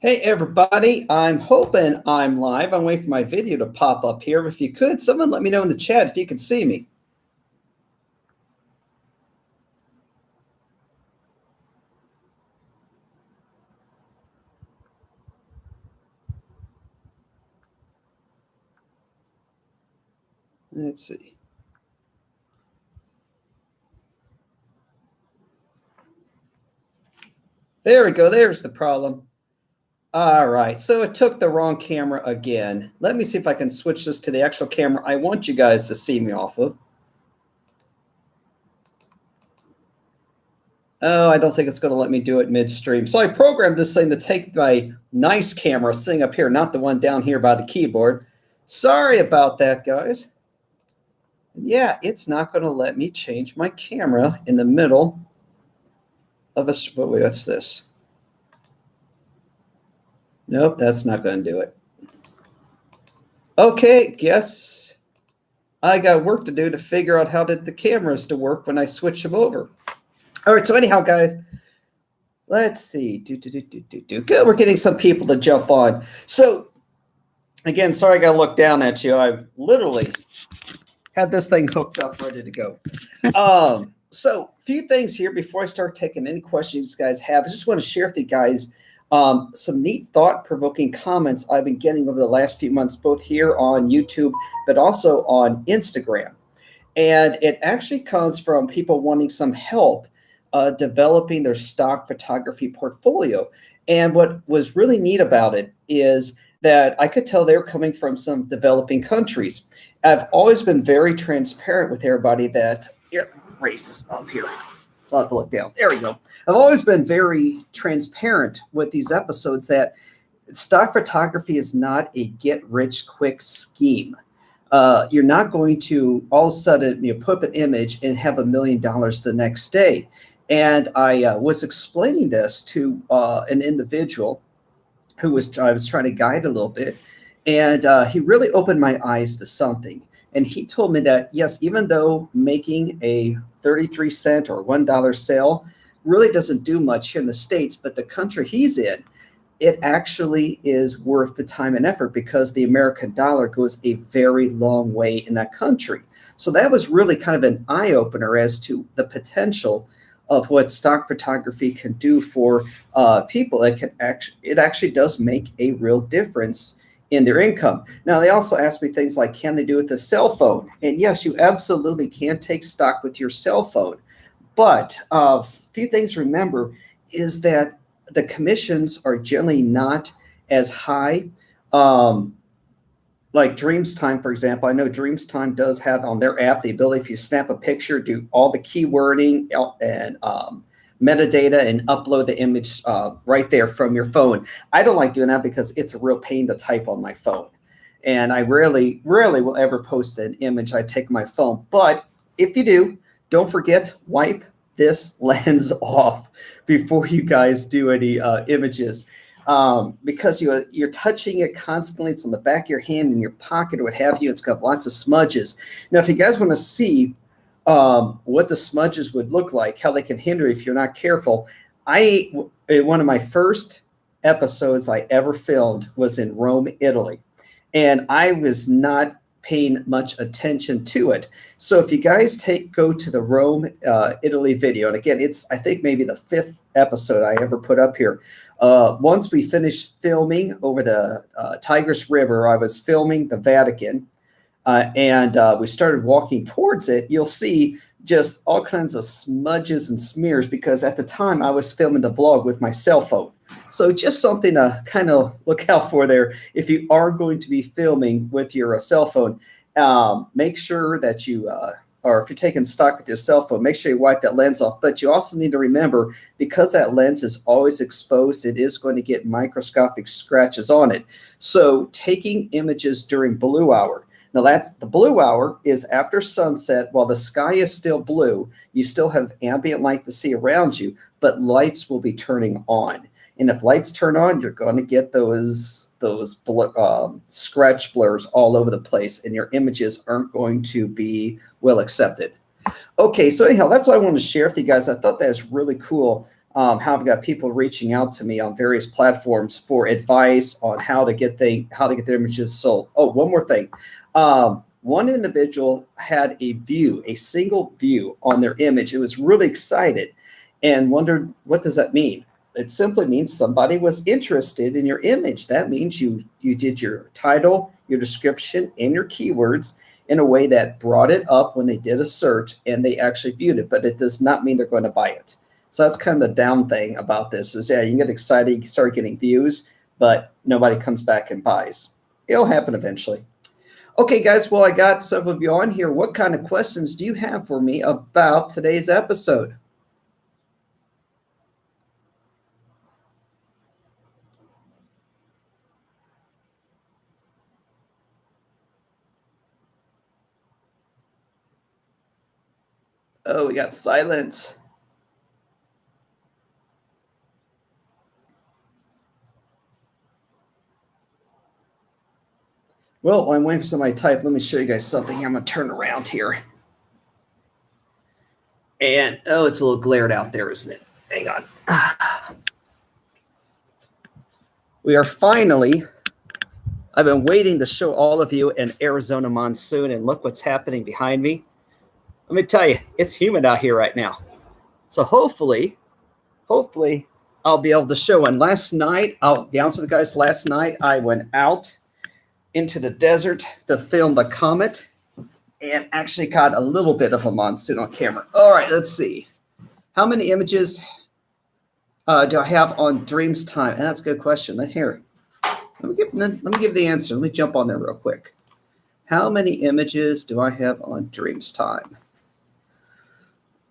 Hey everybody, I'm hoping I'm live. I'm waiting for my video to pop up here. If you could, someone let me know in the chat if you can see me. Let's see. There we go. There's the problem. All right, so it took the wrong camera again. Let me see if I can switch this to the actual camera I want you guys to see me off of. Oh, I don't think it's going to let me do it midstream. So I programmed this thing to take my nice camera sitting up here, not the one down here by the keyboard. Sorry about that, guys. Yeah, it's not going to let me change my camera in the middle of a. Wait, what's this? Nope, that's not going to do it. Okay, guess I got work to do to figure out how the cameras to work when I switch them over. All right, so anyhow, guys, let's see. Good, we're getting some people to jump on. So, again, sorry I got to look down at you. I've literally had this thing hooked up, ready to go. So, a few things here before I start taking any questions you guys have. I just want to share with you guys some neat thought-provoking comments I've been getting over the last few months, both here on YouTube, but also on Instagram. And it actually comes from people wanting some help developing their stock photography portfolio. And what was really neat about it is that I could tell they're coming from some developing countries. I've always been very transparent with everybody that raise this up here. So I'll have to look down. There we go. I've always been very transparent with these episodes that stock photography is not a get-rich-quick scheme. You're not going to all of a sudden put up an image and have $1 million the next day. And I was explaining this to an individual who I was trying to guide a little bit, and he really opened my eyes to something. And he told me that, yes, even though making a 33-cent or $1 sale really doesn't do much here in the States, but the country he's in, it actually is worth the time and effort because the American dollar goes a very long way in that country. So that was really kind of an eye-opener as to the potential of what stock photography can do for people. It actually does make a real difference in their income. Now, they also asked me things like, can they do it with a cell phone? And yes, you absolutely can take stock with your cell phone. But a few things to remember is that the commissions are generally not as high. Like Dreamstime, for example, I know Dreamstime does have on their app the ability, if you snap a picture, do all the keywording and metadata and upload the image right there from your phone. I don't like doing that because it's a real pain to type on my phone. And I rarely will ever post an image I take on my phone. But if you do, don't forget, wipe this lens off before you guys do any images. Because you're touching it constantly. It's on the back of your hand, in your pocket, or what have you. It's got lots of smudges. Now, if you guys want to see what the smudges would look like, how they can hinder if you're not careful, one of my first episodes I ever filmed was in Rome, Italy, and I was not paying much attention to it. So if you guys go to the Rome, Italy video, and again, it's I think maybe the 5th episode I ever put up here. Once we finished filming over the Tigris River, I was filming the Vatican, and we started walking towards it. You'll see just all kinds of smudges and smears because at the time I was filming the vlog with my cell phone. So just something to kind of look out for there. If you are going to be filming with your cell phone, make sure that you, or if you're taking stock with your cell phone, make sure you wipe that lens off. But you also need to remember, because that lens is always exposed, it is going to get microscopic scratches on it. So taking images during blue hour. Now, the blue hour is after sunset. While the sky is still blue, you still have ambient light to see around you, but lights will be turning on. And if lights turn on, you're going to get those scratch blurs all over the place, and your images aren't going to be well accepted. Okay, so anyhow, that's what I wanted to share with you guys. I thought that was really cool. how I've got people reaching out to me on various platforms for advice on how to get their images sold. Oh, one more thing. One individual had a single view on their image. It was really excited and wondered, what does that mean? It simply means somebody was interested in your image. That means you did your title, your description, and your keywords in a way that brought it up when they did a search and they actually viewed it, but it does not mean they're going to buy it. So that's kind of the down thing about this is, yeah, you get excited, you start getting views, but nobody comes back and buys. It'll happen eventually. Okay, guys, well, I got several of you on here. What kind of questions do you have for me about today's episode? Oh, we got silence. Well, while I'm waiting for somebody to type, let me show you guys something. I'm going to turn around here. And, oh, it's a little glared out there, isn't it? Hang on. We are finally, I've been waiting to show all of you an Arizona monsoon, and look what's happening behind me. Let me tell you, it's humid out here right now. So hopefully, I'll be able to show one. Last night, I'll be honest with you guys, last night I went out into the desert to film the comet and actually caught a little bit of a monsoon on camera. All right, let's see. How many images do I have on Dreams Time? And that's a good question. Let me give the answer. Let me jump on there real quick. How many images do I have on Dreams Time?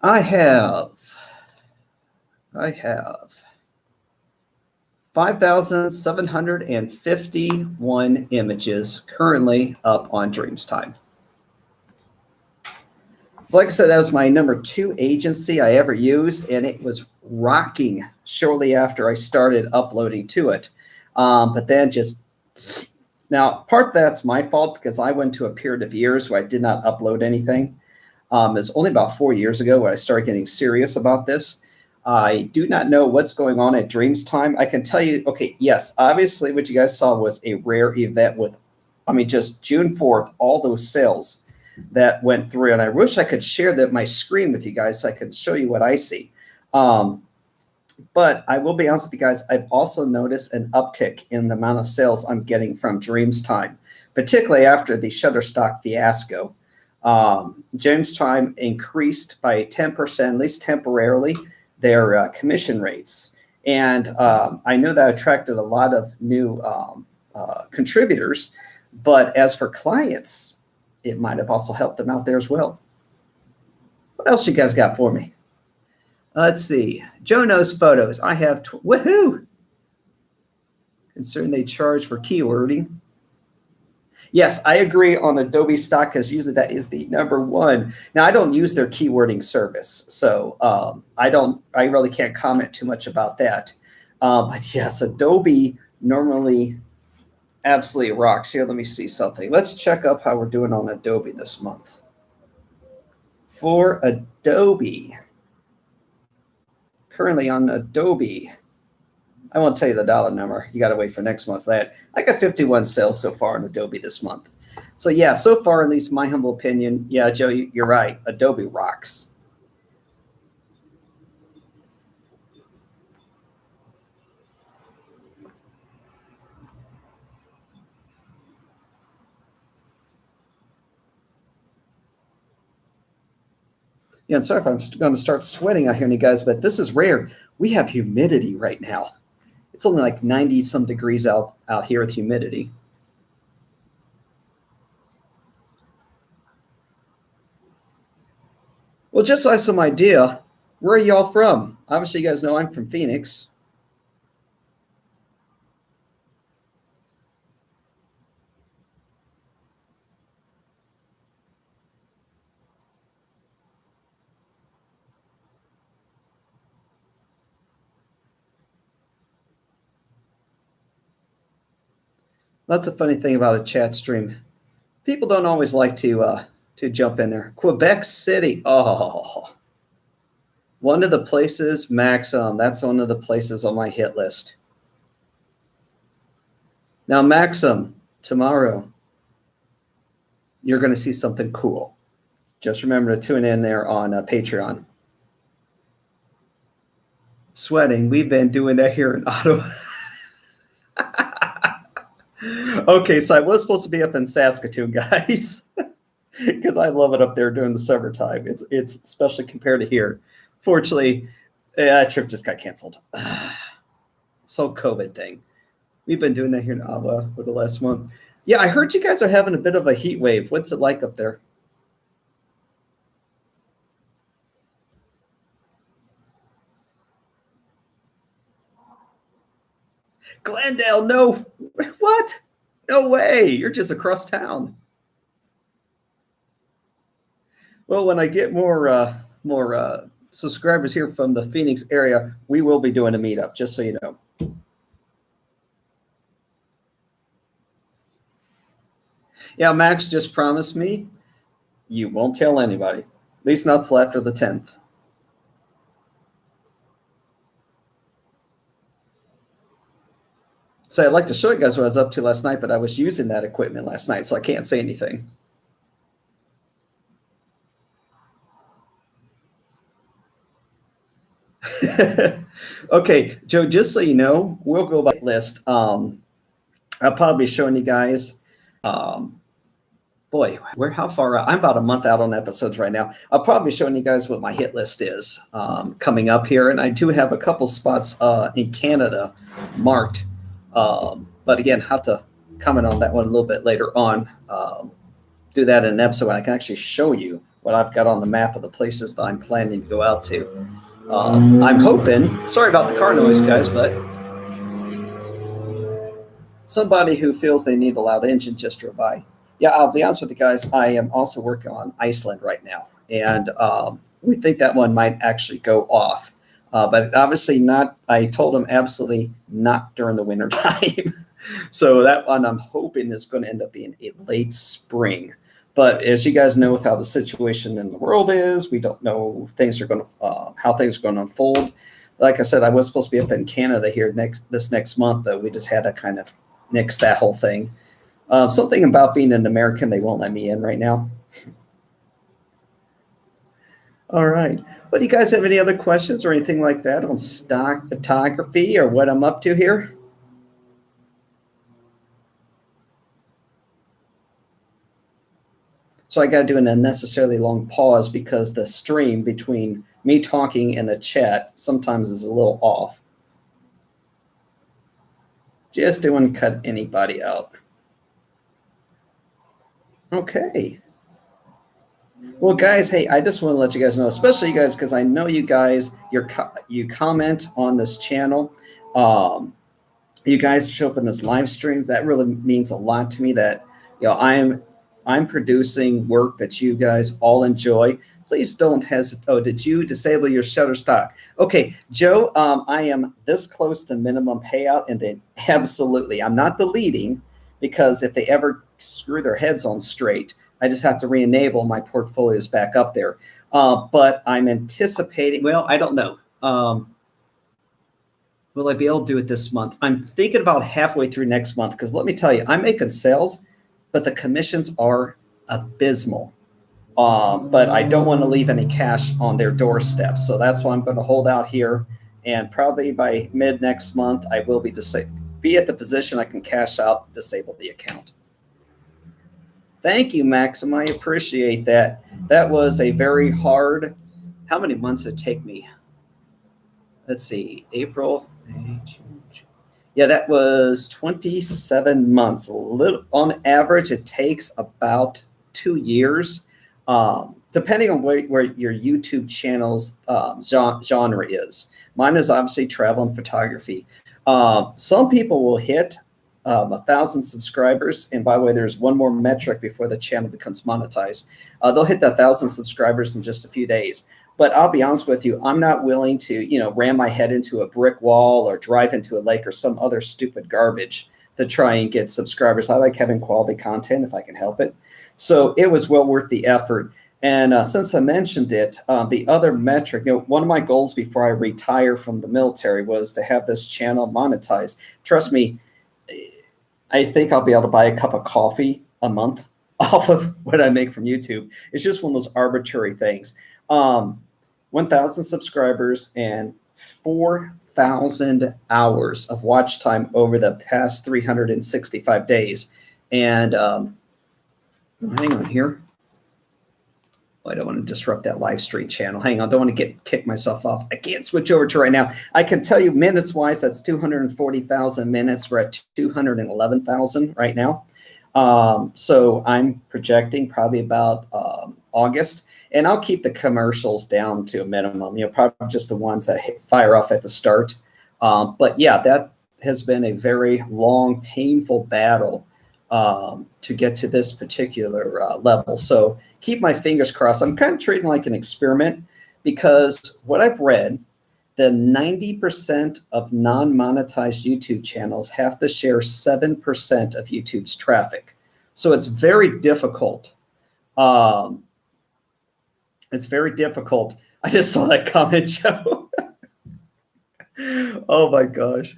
I have 5,751 images currently up on Dreams Time. Like I said, that was my number 2 agency I ever used, and it was rocking shortly after I started uploading to it. But then now part of that's my fault because I went to a period of years where I did not upload anything. It was only about 4 years ago when I started getting serious about this. I do not know what's going on at Dreams Time. I can tell you, okay, yes, obviously what you guys saw was a rare event with, just June 4th, all those sales that went through. And I wish I could share my screen with you guys so I could show you what I see. But I will be honest with you guys, I've also noticed an uptick in the amount of sales I'm getting from Dreams Time, particularly after the Shutterstock fiasco. Dreams Time increased by 10%, at least temporarily, their commission rates. And I know that attracted a lot of new contributors, but as for clients, it might have also helped them out there as well. What else you guys got for me? Let's see. Joe knows photos. I have, woohoo! Concerned they charge for keywording. Yes, I agree on Adobe stock because usually that is the number one. Now, I don't use their keywording service, so I really can't comment too much about that. But yes, Adobe normally absolutely rocks. Here, let me see something. Let's check up how we're doing on Adobe this month. For Adobe, currently on Adobe, I won't tell you the dollar number. You got to wait for next month for that. I got 51 sales so far on Adobe this month. So yeah, so far, at least my humble opinion, yeah, Joe, you're right. Adobe rocks. Yeah, sorry if I'm going to start sweating out here, you guys, but this is rare. We have humidity right now. It's only like 90 some degrees out here with humidity. Well, just so I have some idea, where are y'all from? Obviously, you guys know I'm from Phoenix. That's a funny thing about a chat stream. People don't always like to jump in there. Quebec City. Oh, One of the places, Maxim, that's one of the places on my hit list. Now, Maxim, tomorrow, you're going to see something cool. Just remember to tune in there on Patreon. Sweating, we've been doing that here in Ottawa. Okay, so I was supposed to be up in Saskatoon, guys, because I love it up there during the summertime. It's especially compared to here. Fortunately, that trip just got canceled. This whole COVID thing. We've been doing that here in Ottawa for the last month. Yeah, I heard you guys are having a bit of a heat wave. What's it like up there? Glendale, no, what? No way. You're just across town. Well, when I get more subscribers here from the Phoenix area, we will be doing a meetup, just so you know. Yeah, Max just promised me you won't tell anybody, at least not till after the 10th. So I'd like to show you guys what I was up to last night, but I was using that equipment last night, so I can't say anything. Okay, Joe, just so you know, we'll go by list. I'll probably be showing you guys. Boy, how far out? I'm about a month out on episodes right now. I'll probably be showing you guys what my hit list is coming up here. And I do have a couple spots in Canada marked. But again, have to comment on that one a little bit later on. Do that in an episode when I can actually show you what I've got on the map of the places that I'm planning to go out to. I'm hoping, sorry about the car noise, guys, but somebody who feels they need a loud engine just drove by. Yeah, I'll be honest with you guys. I am also working on Iceland right now, and we think that one might actually go off. But obviously not. I told them absolutely not during the winter time. So that one I'm hoping is going to end up being a late spring. But as you guys know, with how the situation in the world is, we don't know things are going to how things are going to unfold. Like I said, I was supposed to be up in Canada here this next month, but we just had to kind of nix that whole thing. Something about being an American, they won't let me in right now. All right. Well, do you guys have any other questions or anything like that on stock photography or what I'm up to here? So I got to do an unnecessarily long pause because the stream between me talking and the chat sometimes is a little off. Just don't want to cut anybody out. Okay. Well, guys, hey, I just want to let you guys know, especially you guys, because I know you guys, you comment on this channel. You guys show up in this live streams. That really means a lot to me. That I'm producing work that you guys all enjoy. Please don't hesitate. Oh, did you disable your Shutterstock? Okay, Joe, I am this close to minimum payout, and then absolutely, I'm not deleting because if they ever screw their heads on straight, I just have to re-enable my portfolios back up there. But I'm anticipating, well, I don't know. Will I be able to do it this month? I'm thinking about halfway through next month because let me tell you, I'm making sales, but the commissions are abysmal. But I don't want to leave any cash on their doorstep. So that's why I'm going to hold out here. And probably by mid next month, I will be at the position I can cash out, disable the account. Thank you, Maxim. I appreciate that. That was a very hard, how many months did it take me? Let's see, April, May, June. Yeah, that was 27 months. On average, it takes about 2 years, depending on where your YouTube channel's genre is. Mine is obviously travel and photography. Some people will hit 1,000 subscribers, and by the way, there's one more metric before the channel becomes monetized. They'll hit that 1,000 subscribers in just a few days. But I'll be honest with you, I'm not willing to, ram my head into a brick wall or drive into a lake or some other stupid garbage to try and get subscribers. I like having quality content if I can help it. So it was well worth the effort. And since I mentioned it, the other metric, one of my goals before I retire from the military was to have this channel monetized. Trust me, I think I'll be able to buy a cup of coffee a month off of what I make from YouTube. It's just one of those arbitrary things. 1,000 subscribers and 4,000 hours of watch time over the past 365 days. And hang on here. I don't want to disrupt that live stream channel. Hang on, don't want to kick myself off. I can't switch over to right now. I can tell you minutes wise, that's 240,000 minutes. We're at 211,000 right now. So I'm projecting probably about August, and I'll keep the commercials down to a minimum, probably just the ones that fire off at the start. But yeah, that has been a very long, painful battle to get to this particular level. So keep my fingers crossed. I'm kind of treating it like an experiment, because what I've read, the 90% of non-monetized YouTube channels have to share 7% of YouTube's traffic. So it's very difficult. It's very difficult. I just saw that comment, Joe. Oh my gosh.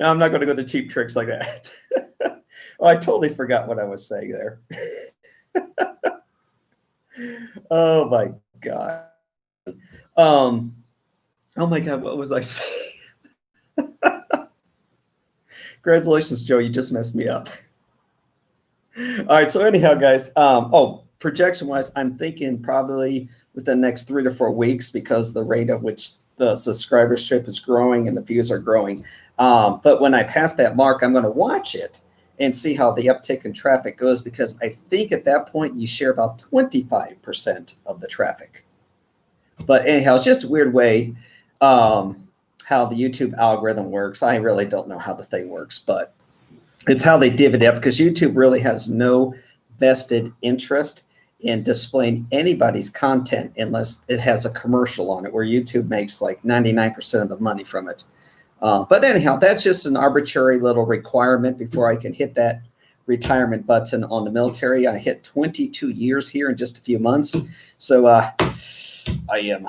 I'm not going to go to cheap tricks like that. Oh, I totally forgot what I was saying there. Oh my God. Oh my God, what was I saying? Congratulations, Joe. You just messed me up. All right. So anyhow, guys, projection wise, I'm thinking probably within the next 3 to 4 weeks, because the rate at which the subscribership is growing and the views are growing. But when I pass that mark, I'm going to watch it and see how the uptick in traffic goes, because I think at that point you share about 25% of the traffic. But anyhow, it's just a weird way how the YouTube algorithm works. I really don't know how the thing works, but it's how they divvy it up, because YouTube really has no vested interest in displaying anybody's content unless it has a commercial on it, where YouTube makes like 99% of the money from it. But anyhow, that's just an arbitrary little requirement before I can hit that retirement button on the military. I hit 22 years here in just a few months. So I am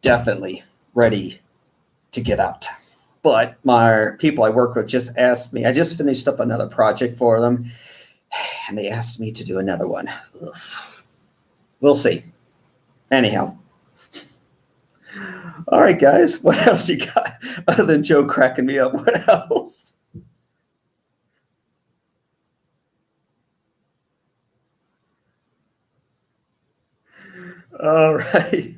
definitely ready to get out. But my people I work with just asked me, I just finished up another project for them, and they asked me to do another one. Ugh. We'll see. Anyhow. All right, guys, what else you got other than Joe cracking me up? What else? All right.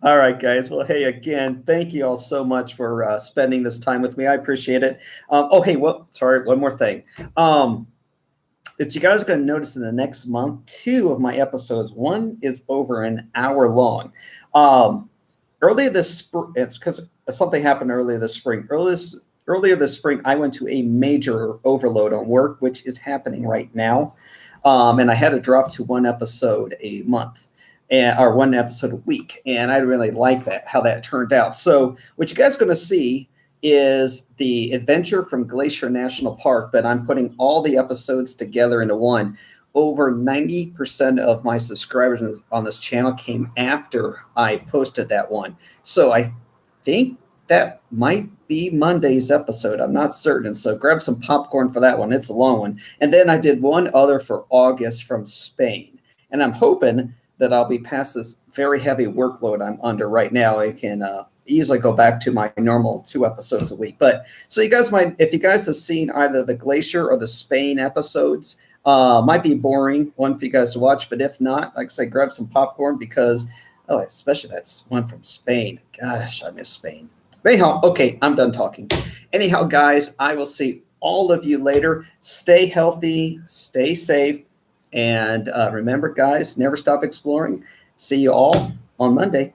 All right, guys. Well, hey, again, thank you all so much for spending this time with me. I appreciate it. Hey, sorry, one more thing. That you guys are going to notice in the next month, 2 of my episodes, one is over an hour long. Earlier this spring, it's because something happened earlier this spring. Earlier this spring, I went to a major overload on work, which is happening right now. And I had to drop to 1 episode a month, or 1 episode a week. And I really like that, how that turned out. So what you guys are going to see is the adventure from Glacier National Park, but I'm putting all the episodes together into one. Over 90% of my subscribers on this channel came after I posted that one. So I think that might be Monday's episode. I'm not certain. So grab some popcorn for that one. It's a long one. And then I did one other for August from Spain. And I'm hoping that I'll be past this very heavy workload I'm under right now. I can easily go back to my normal 2 episodes a week. But so you guys might, if you guys have seen either the Glacier or the Spain episodes, might be boring one for you guys to watch, but if not, like I say, grab some popcorn, because especially that's one from Spain. Gosh, I miss Spain. But anyhow, okay, I'm done talking. Anyhow, guys, I will see all of you later. Stay healthy, stay safe, and remember, guys, never stop exploring. See you all on Monday.